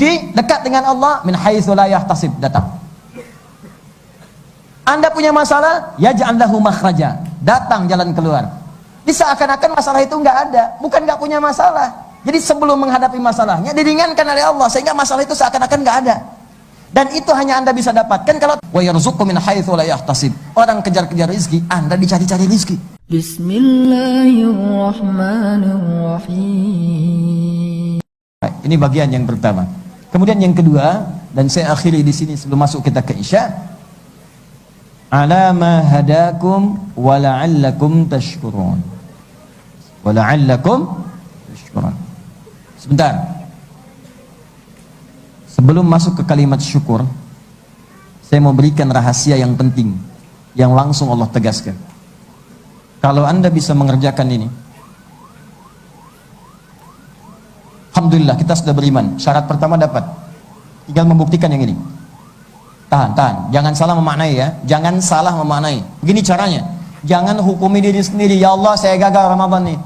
rizki, dekat dengan Allah, min haitsu la yahtasib, datang. Anda punya masalah, yaj'al lahu makhraja, datang jalan keluar. Seakan-akan masalah itu nggak ada, bukan nggak punya masalah. Jadi sebelum menghadapi masalahnya diringankan oleh Allah sehingga masalah itu seakan-akan nggak ada. Dan itu hanya Anda bisa dapatkan kalau wa yarzuqu min haitsu la yahtasib. Orang kejar-kejar rezeki, Anda dicari-cari rezeki. Bismillahirrahmanirrahim. Ini bagian yang pertama. Kemudian yang kedua, dan saya akhiri di sini sebelum masuk kita ke Isya. Ala ma hadakum wa la'allakum tashkurun. Wa la'allakum tashkurun. Sebentar. Sebelum masuk ke kalimat syukur, saya mau berikan rahasia yang penting yang langsung Allah tegaskan. Kalau Anda bisa mengerjakan ini, alhamdulillah kita sudah beriman. Syarat pertama dapat. Tinggal membuktikan yang ini. Tahan. Jangan salah memaknai ya. Jangan salah memaknai. Begini caranya. Jangan hukumi diri sendiri. Ya Allah, saya gagal Ramadan nih.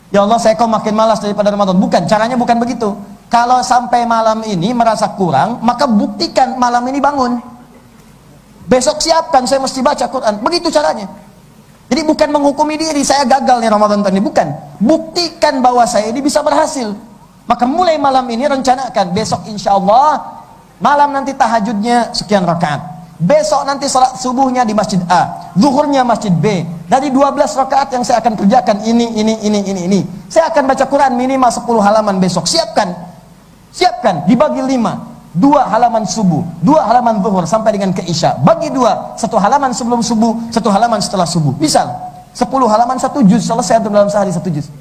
Ya Allah, saya kok makin malas daripada Ramadan. Bukan, caranya bukan begitu. Kalau sampai malam ini merasa kurang, maka buktikan malam ini bangun. Besok siapkan, saya mesti baca Quran. Begitu caranya. Jadi bukan menghukumi diri, saya gagal nih Ramadan ini. Bukan. Buktikan bahwa saya ini bisa berhasil. Maka mulai malam ini rencanakan. Besok insya Allah, malam nanti tahajudnya sekian rakaat. Besok nanti salat subuhnya di masjid A. Zuhurnya masjid B. Dari 12 rakaat yang saya akan kerjakan ini. Saya akan baca Quran minimal 10 halaman besok. Siapkan, dibagi 5, 2 halaman subuh, 2 halaman zuhur sampai dengan ke Isya. Bagi 2, 1 halaman sebelum subuh, 1 halaman setelah subuh. Misal 10 halaman 1 juz, selesai antum dalam sehari 1 juz.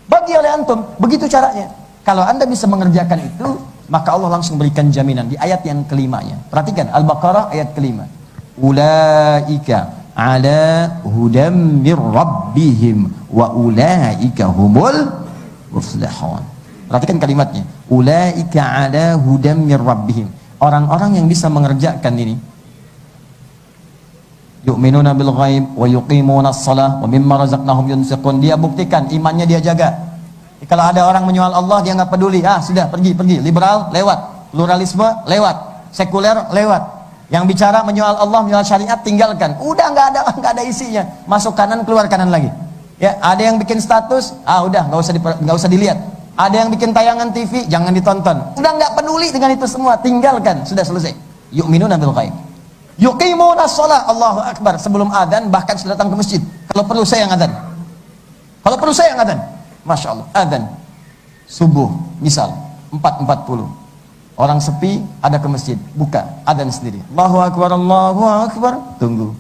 Bagi oleh antum, begitu caranya. Kalau Anda bisa mengerjakan itu, maka Allah langsung berikan jaminan di ayat yang kelimanya. Perhatikan Al-Baqarah ayat kelima. Ulaika ala hudam mir rabbihim wa ulaika humul muflihun. Perhatikan kalimatnya. Ulaika ala hudam mir rabbihim. Orang-orang yang bisa mengerjakan ini, yu'minuna bil ghaib wa yuqimuna shalah wa mimma razaqnahum yunfiqun. Dia buktikan imannya, dia jaga. Kalau ada orang menyoal Allah, dia nggak peduli. Sudah pergi. Liberal lewat, pluralisme lewat, sekuler lewat. Yang bicara menyoal Allah, menyoal syariat tinggalkan. Udah nggak ada isinya. Masuk kanan, keluar kanan lagi. Ya, ada yang bikin status, udah nggak usah dilihat. Ada yang bikin tayangan TV, jangan ditonton. Udah nggak peduli dengan itu semua, tinggalkan, sudah selesai. Yu'minuna bil ghaib. Yuqimuna shalah, Allahu akbar, sebelum adzan bahkan sudah datang ke masjid. Kalau perlu saya yang adzan. Masya Allah, adzan subuh misal 4.40. Orang sepi, ada ke masjid, buka, adzan sendiri. Allahu akbar, tunggu.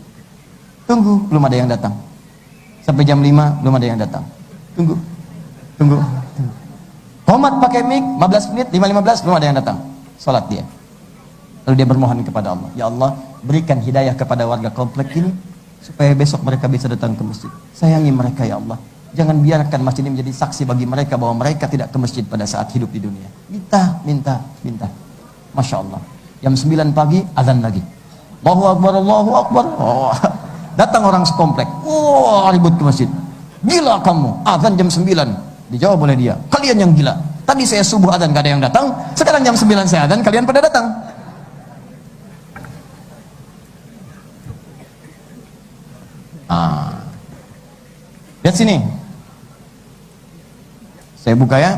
Belum ada yang datang. Sampai jam 5 belum ada yang datang. Tunggu. Qomat pakai mic 15 menit, 5.15 belum ada yang datang. Salat dia. Lalu dia bermohon kepada Allah, ya Allah, berikan hidayah kepada warga komplek ini supaya besok mereka bisa datang ke masjid. Sayangi mereka ya Allah. Jangan biarkan masjid ini menjadi saksi bagi mereka bahwa mereka tidak ke masjid pada saat hidup di dunia. Minta. Masya Allah. Jam 9 pagi azan lagi. Allahu akbar. Datang orang sekomplek. Ribut ke masjid. Gila kamu, azan jam 9. Dijawab oleh dia, kalian yang gila. Tadi saya subuh adzan gak ada yang datang, sekarang jam 9 saya adzan, kalian pada datang. Lihat sini. Saya buka ya.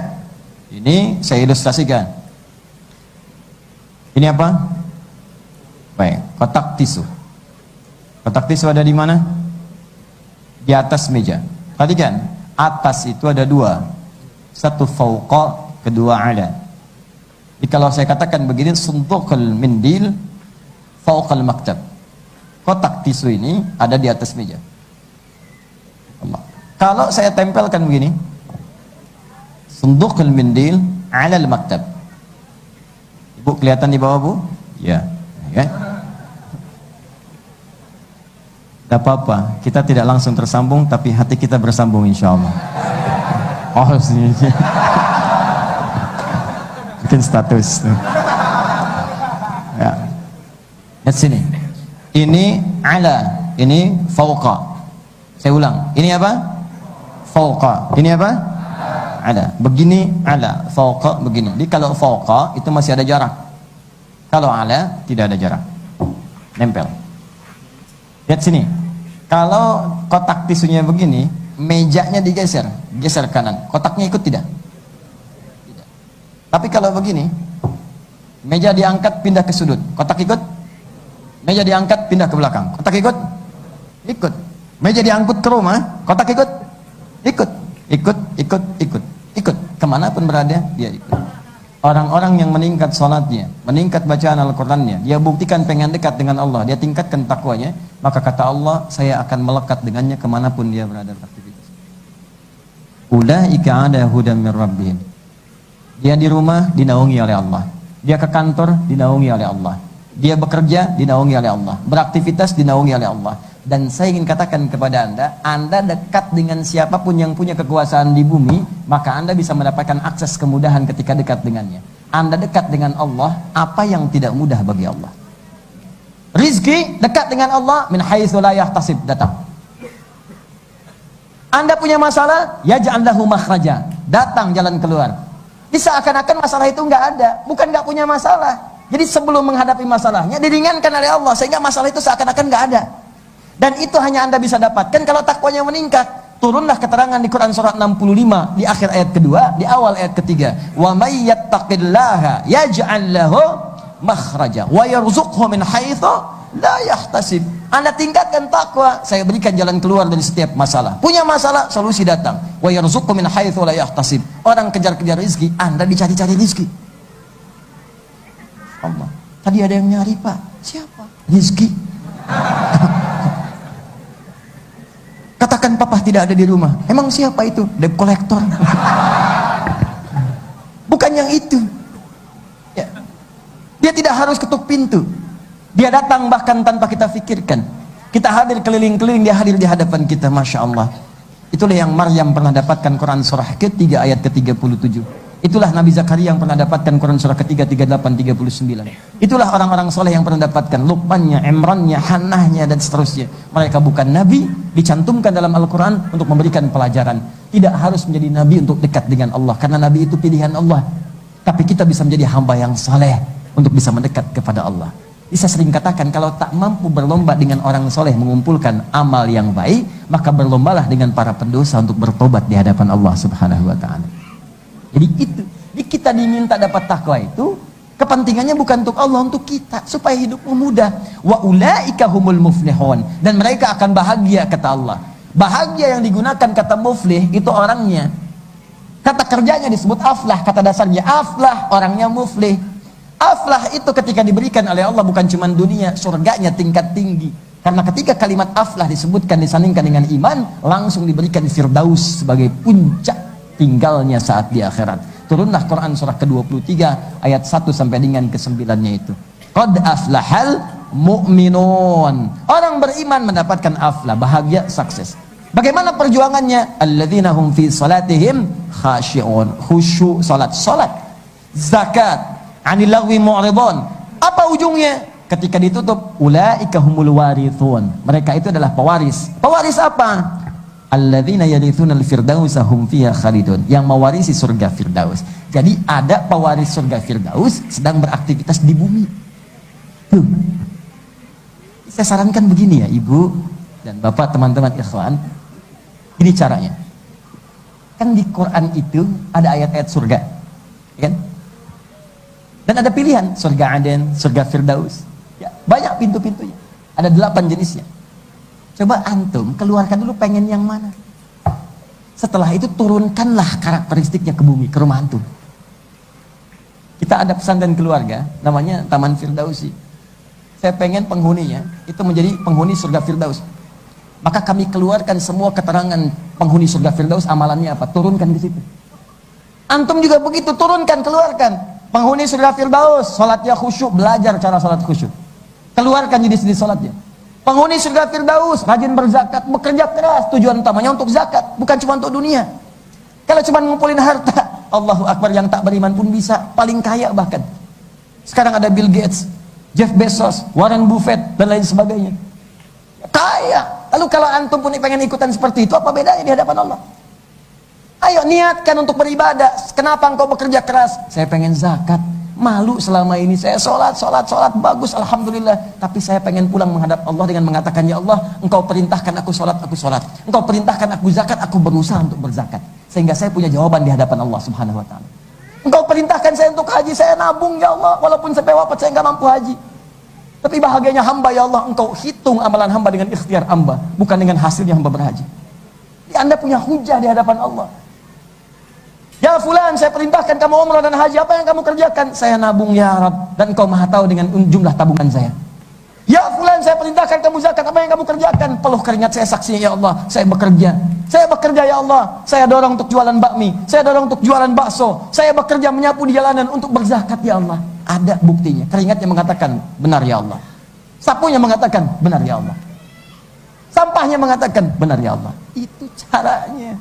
Ini saya ilustrasikan. Ini apa? Baik, kotak tisu. Kotak tisu ada di mana? Di atas meja. Perhatikan. Atas itu ada 2, satu fauqa, kedua ala. Jadi kalau saya katakan begini, suntukul mindil fauqal maktab. Kotak tisu ini ada di atas meja. Allah. Kalau saya tempelkan begini, suntukul mindil ala maktab. Ibu kelihatan di bawah, Bu? Ya. Tidak apa-apa, kita tidak langsung tersambung, tapi hati kita bersambung insya Allah. Sini. Bikin status. Ya. Lihat sini. Ini ala, ini fauqa. Saya ulang. Ini apa? Fauqa. Ini apa? ala, begini ala, fauqa begini. Jadi kalau fauqa itu masih ada jarak. Kalau ala tidak ada jarak. Nempel. Lihat sini. Kalau kotak tisunya begini, mejanya digeser, geser kanan. Kotaknya ikut tidak? Tidak. Tapi kalau begini, meja diangkat pindah ke sudut. Kotak ikut? Meja diangkat pindah ke belakang. Kotak ikut? Ikut. Meja diangkut ke rumah, kotak ikut? Ikut. Ikut. Kemanapun berada, dia ikut. Orang-orang yang meningkat sholatnya, meningkat bacaan Al-Qurannya, dia buktikan pengen dekat dengan Allah, dia tingkatkan takwanya, maka kata Allah, saya akan melekat dengannya kemanapun dia berada beraktivitas. Ulaika ala hudan min rabbihim. Dia di rumah dinaungi oleh Allah, dia ke kantor dinaungi oleh Allah, dia bekerja dinaungi oleh Allah, beraktivitas dinaungi oleh Allah. Dan saya ingin katakan kepada Anda dekat dengan siapapun yang punya kekuasaan di bumi, maka Anda bisa mendapatkan akses kemudahan ketika dekat dengannya. Anda dekat dengan Allah, apa yang tidak mudah bagi Allah? Rizki dekat dengan Allah, min haitsu la yahtasib, datang. Anda punya masalah, yaj'al lahu makhraja, datang jalan keluar. Seakan-akan masalah itu nggak ada, bukan nggak punya masalah. Jadi sebelum menghadapi masalahnya diringankan oleh Allah, sehingga masalah itu seakan-akan nggak ada. Dan itu hanya Anda bisa dapatkan kalau takwanya meningkat. Turunlah keterangan di Quran surat 65 di akhir ayat kedua, di awal ayat ketiga. Wa may yattaqillaha yaj'al lahu makhraja wa yarzuqhu min haitsu la yahtasib. Anda tingkatkan takwa, saya berikan jalan keluar dari setiap masalah. Punya masalah, solusi datang. Wa yarzuqhu min haitsu la yahtasib. Orang kejar-kejar rezeki, Anda dicari-cari rezeki. Allah. Tadi ada yang nyari, Pak. Siapa? Rezeki. Katakan papa tidak ada di rumah. Emang siapa itu? Debt collector. Bukan yang itu. Ya. Dia tidak harus ketuk pintu. Dia datang bahkan tanpa kita fikirkan. Kita hadir keliling-keliling, dia hadir di hadapan kita. Masya Allah. Itulah yang Maryam pernah dapatkan Quran surah ketiga ayat ke-37. Itulah Nabi Zakaria yang pernah dapatkan Quran surah ketiga 38 39. Itulah orang-orang soleh yang pernah dapatkan Luqmannya, Imrannya, Hannahnya dan seterusnya. Mereka bukan nabi, dicantumkan dalam Al-Quran untuk memberikan pelajaran. Tidak harus menjadi nabi untuk dekat dengan Allah, karena nabi itu pilihan Allah. Tapi kita bisa menjadi hamba yang soleh untuk bisa mendekat kepada Allah. Bisa sering katakan, kalau tak mampu berlomba dengan orang soleh mengumpulkan amal yang baik, maka berlombalah dengan para pendosa untuk bertobat di hadapan Allah Subhanahu wa ta'ala. Jadi itu, kita diminta dapat takwa itu, kepentingannya bukan untuk Allah, untuk kita, supaya hidupmu mudah. Wa ulaika humul muflihun, dan mereka akan bahagia, kata Allah. Bahagia yang digunakan kata muflih itu orangnya. Kata kerjanya disebut aflah, kata dasarnya aflah, orangnya muflih. Aflah itu ketika diberikan oleh Allah bukan cuma dunia, surganya tingkat tinggi. Karena ketika kalimat aflah disebutkan, disandingkan dengan iman, langsung diberikan firdaus sebagai puncak tinggalnya saat di akhirat. Turunlah Quran surah ke-23 ayat 1 sampai dengan ke-9-nya itu. Qad aflahal mu'minun. Orang beriman mendapatkan aflah, bahagia, sukses. Bagaimana perjuangannya? Alladzina hum fi salatihim khashi'un. Khusyuk salat, zakat, 'anil lagwi mu'ridun. Apa ujungnya? Ketika ditutup, ulaika humul warithun. Mereka itu adalah pewaris. Pewaris apa? Alladzina yarithuna al-firdausa hum fiha khalidun, yang mewarisi surga firdaus. Jadi ada pewaris surga firdaus sedang beraktivitas di bumi. Tuh. Saya sarankan begini ya, Ibu dan Bapak, teman-teman ikhwan. Ini caranya. Kan di Quran itu ada ayat-ayat surga, kan? Dan ada pilihan, surga Aden, surga firdaus. Ya, banyak pintu-pintunya. Ada 8 jenisnya. Coba antum keluarkan dulu pengen yang mana. Setelah itu turunkanlah karakteristiknya ke bumi, ke rumah antum. Kita ada pesantren keluarga, namanya Taman Firdausi. Saya pengen penghuninya itu menjadi penghuni surga Firdaus. Maka kami keluarkan semua keterangan penghuni surga Firdaus, amalannya apa, turunkan di situ. Antum juga begitu, turunkan, keluarkan. Penghuni surga Firdaus, salatnya khusyuk, belajar cara salat khusyuk. Keluarkan jenis-jenis salatnya. Penghuni surga Firdaus, rajin berzakat, bekerja keras, tujuan utamanya untuk zakat, bukan cuma untuk dunia. Kalau cuma ngumpulin harta, Allahu Akbar, yang tak beriman pun bisa, paling kaya bahkan. Sekarang ada Bill Gates, Jeff Bezos, Warren Buffett, dan lain sebagainya. Kaya. Lalu kalau antum pun pengen ikutan seperti itu, apa bedanya di hadapan Allah? Ayo niatkan untuk beribadah. Kenapa engkau bekerja keras? Saya pengen zakat. Malu selama ini saya sholat, bagus, alhamdulillah. Tapi saya pengen pulang menghadap Allah dengan mengatakan, ya Allah, engkau perintahkan aku sholat, aku sholat. Engkau perintahkan aku zakat, aku berusaha untuk berzakat. Sehingga saya punya jawaban di hadapan Allah subhanahu wa ta'ala. Engkau perintahkan saya untuk haji, saya nabung ya Allah. Walaupun sampai wafat saya nggak mampu haji. Tapi bahagianya hamba ya Allah, engkau hitung amalan hamba dengan ikhtiar hamba, bukan dengan hasilnya hamba berhaji. Jadi Anda punya hujah di hadapan Allah. Ya fulan, saya perintahkan kamu umrah dan haji, apa yang kamu kerjakan? Saya nabung ya Rabb, dan engkau maha tahu dengan jumlah tabungan saya. Ya fulan, saya perintahkan kamu zakat, apa yang kamu kerjakan? Peluh keringat saya saksinya ya Allah, saya bekerja. Saya bekerja ya Allah, saya dorong untuk jualan bakmi, saya dorong untuk jualan bakso, saya bekerja menyapu di jalanan untuk berzakat ya Allah. Ada buktinya, keringatnya mengatakan benar ya Allah. Sapunya mengatakan benar ya Allah. Sampahnya mengatakan benar ya Allah. Itu caranya.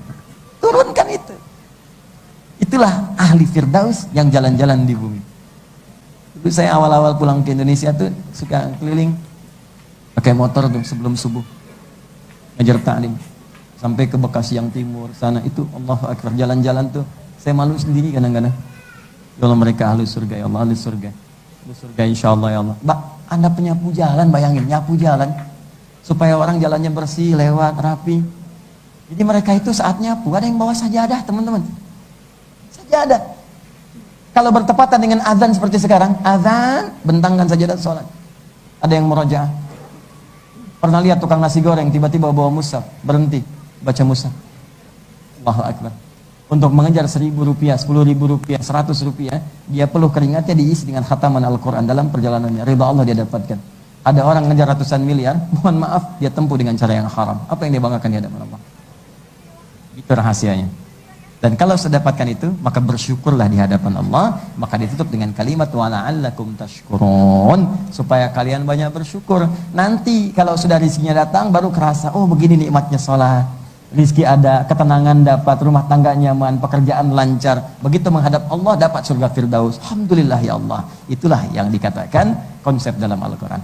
Turunkan itu. Itulah ahli Firdaus yang jalan-jalan di bumi. Dulu saya awal-awal pulang ke Indonesia tuh suka keliling pakai motor tuh sebelum subuh ngajar ta'lim sampai ke Bekasi yang timur sana. Itu Allahu Akbar, jalan-jalan tuh saya malu sendiri kadang-kadang. Ya Allah, mereka ahli surga ya Allah, ahli surga, ahli surga insyaallah ya Allah. Mbak, Anda penyapu jalan, bayangin nyapu jalan supaya orang jalannya bersih, lewat rapi. Jadi mereka itu saat nyapu ada yang bawa sajadah, teman-teman. Sajadah. Kalau bertepatan dengan azan seperti sekarang, azan, bentangkan sajadah sholat. Ada yang murojaah. Pernah lihat tukang nasi goreng tiba-tiba bawa mushaf, berhenti baca mushaf. Allahu Akbar. Untuk mengejar Rp1.000, Rp10.000, Rp100, dia peluh keringatnya diisi dengan khataman Al-Quran dalam perjalanannya. Ridha Allah dia dapatkan. Ada orang ngejar ratusan miliar, mohon maaf, dia tempuh dengan cara yang haram. Apa yang dia banggakan di hadapan Allah? Itu rahasianya. Dan kalau sudah dapatkan itu, maka bersyukurlah di hadapan Allah. Maka ditutup dengan kalimat wa la'allakum tashkurun, supaya kalian banyak bersyukur. Nanti kalau sudah rizkinya datang, baru kerasa, oh begini nikmatnya sholat. Rizki ada, ketenangan dapat, rumah tangga nyaman, pekerjaan lancar. Begitu menghadap Allah, dapat surga Firdaus. Alhamdulillah ya Allah. Itulah yang dikatakan konsep dalam Al-Quran.